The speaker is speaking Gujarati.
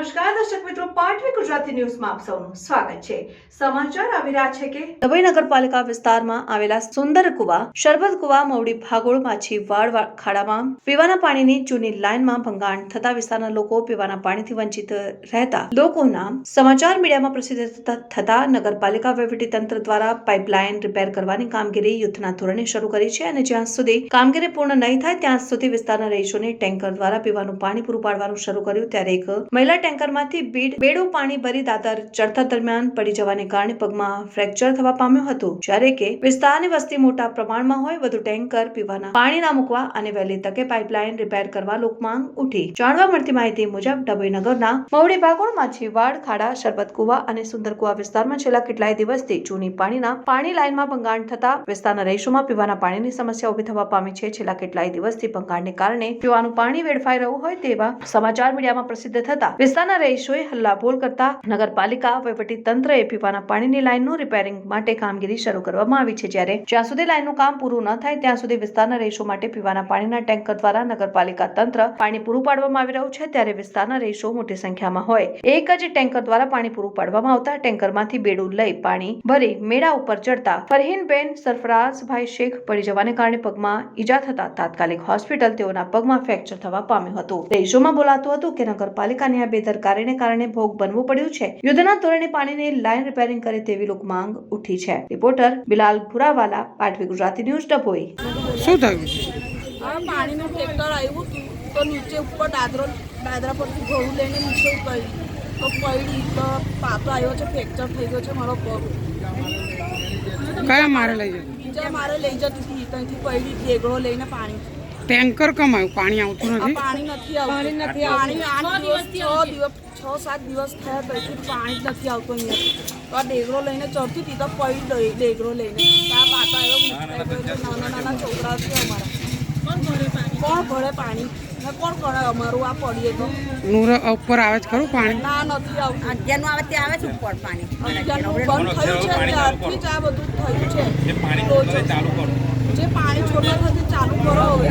નમસ્કાર દર્શક મિત્રો, પાટવી ગુજરાતી ન્યૂઝમાં આપ સૌનું સ્વાગત છે। સમાચાર આવી રહ્યા છે કે ડભોઈ નગરપાલિકા વિસ્તારમાં આવેલા સુંદર કુવા, શરબત કુવા, મવડી ભાગોળ, માછીવાડ ખાડામાં પીવાના પાણીની જૂની લાઇનમાં ભંગાણ થતા વિસ્તારના લોકો પીવાના પાણીથી વંચિત રહેતા લોકોના સમાચાર મીડિયામાં પ્રસિદ્ધ થતા નગરપાલિકા વહીવટીતંત્ર દ્વારા પાઇપલાઇન રિપેર કરવાની કામગીરી યુદ્ધના ધોરણે શરૂ કરી છે અને જ્યાં સુધી કામગીરી પૂર્ણ નહીં થાય ત્યાં સુધી વિસ્તારના રહીશોને ટેન્કર દ્વારા પીવાનું પાણી પૂરું પાડવાનું શરૂ કર્યું। ત્યારે એક મહિલા ટેન્કરમાંથી બેડું પાણી ભરી દાદર ચડતા દરમિયાન પડી જવાને કારણે પગમાં ફ્રેક્ચર થવા પામ્યું હતું। જ્યારે કે વિસ્તારની વસ્તી મોટા પ્રમાણમાં હોય, વધુ ટેન્કર પીવાના પાણી ના મૂકવા અને વહેલી તકે પાઇપલાઇન રિપેર કરવા લોકમાંગ ઉઠી। જાણવા મળતી માહિતી મુજબ ડભોઈ નગરના મવડી ભાગોળ, માછીવાડ ખાડા, શરબત કુવા અને સુંદર કુવા વિસ્તારમાં છેલ્લા કેટલાય દિવસથી જૂની પાણી લાઇનમાં ભંગાણ થતા વિસ્તારના રહીશોમાં પીવાના પાણીની સમસ્યા ઉભી થવા પામી છે। છેલ્લા કેટલાય દિવસથી ભંગાણને કારણે પીવાનું પાણી વેડફાઈ રહ્યું હોય તેવા સમાચાર મીડિયામાં પ્રસિદ્ધ થતા વિસ્તારના રહીશોએ હલ્લાબોલ કરતા નગરપાલિકા વહીવટી તંત્રએ પીવાના પાણીની લાઇનનું રિપેરિંગ માટે કામગીરી શરૂ કરવામાં આવી છે। જ્યારે જ્યાં સુધી લાઇનનું કામ પૂરું ન થાય ત્યાં સુધી વિસ્તારના રહીશો માટે પીવાના પાણીના ટેન્કર દ્વારા નગરપાલિકા તંત્ર પાણી પૂરું પાડવામાં આવી રહ્યું છે। ત્યારે વિસ્તારના રહીશો મોટી સંખ્યામાં હોય, એક જ ટેન્કર દ્વારા પાણી પૂરું પાડવામાં આવતા ટેન્કરમાંથી બેડું લઈ પાણી ભરી મેળા ઉપર ચડતા ફરહીનબેન સરફરાઝભાઈ શેખ પડી જવાને કારણે પગમાં ઈજા થતા તાત્કાલિક હોસ્પિટલ તેઓના પગમાં ફ્રેક્ચર થવા પામ્યું હતું। રહીશોમાં બોલાતું હતું કે નગરપાલિકાની આ બેદરકારીને કારણે ભોગ બનવું પડ્યું છે। યુદ્ધના ધોરણે પાણીની લાઇન રિપેરિંગ કરે તેવી લોક માંગ ઉઠી છે। Reporter Bilal Bhurawala, Patvi Gujarati News, Dabhoi. શું થયું? પાણીનું ટેન્કર આવ્યું હતું તો નીચે ઉપર દાદરા પરથી ઘઉં લઈને નીચે ઉતરી તો પડી તો પાતો આવ્યો છે, ફ્રેક્ચર થઈ ગયો છે મારો પગ। કયા મારે લઈ જતી? બીજા મારે લઈ જતી હતી, ત્યાંથી પડી દેગડો લઈને પાણી। ટેન્કર કેમ આવ્યું? પાણી આવતું નથી? પાણી નથી આવતું, પાણી 8 દિવસ 6-7 દિવસ થયા ત્યાંથી પાણી જ નથી આવતું અહીંયા। તો આ દેગડો લઈને ચડતી હતી તો પડી દેગડો લઈને આ પાતો આવ્યો। નાના છોકરા છે અમારા, કોણ ભરે પાણી ને કોણ કરે અમારું આ પડીએ તો? ઉપર આવે છે ખરું પાણી? ના, નથી આવતું। અગિયારનું આવે તે આવે છે ઉપર પાણી, બંધ થયું છે, ત્યારથી જ આ બધું થયું છે। જે પાણી છોડવા થતી ચાલુ કરો હવે।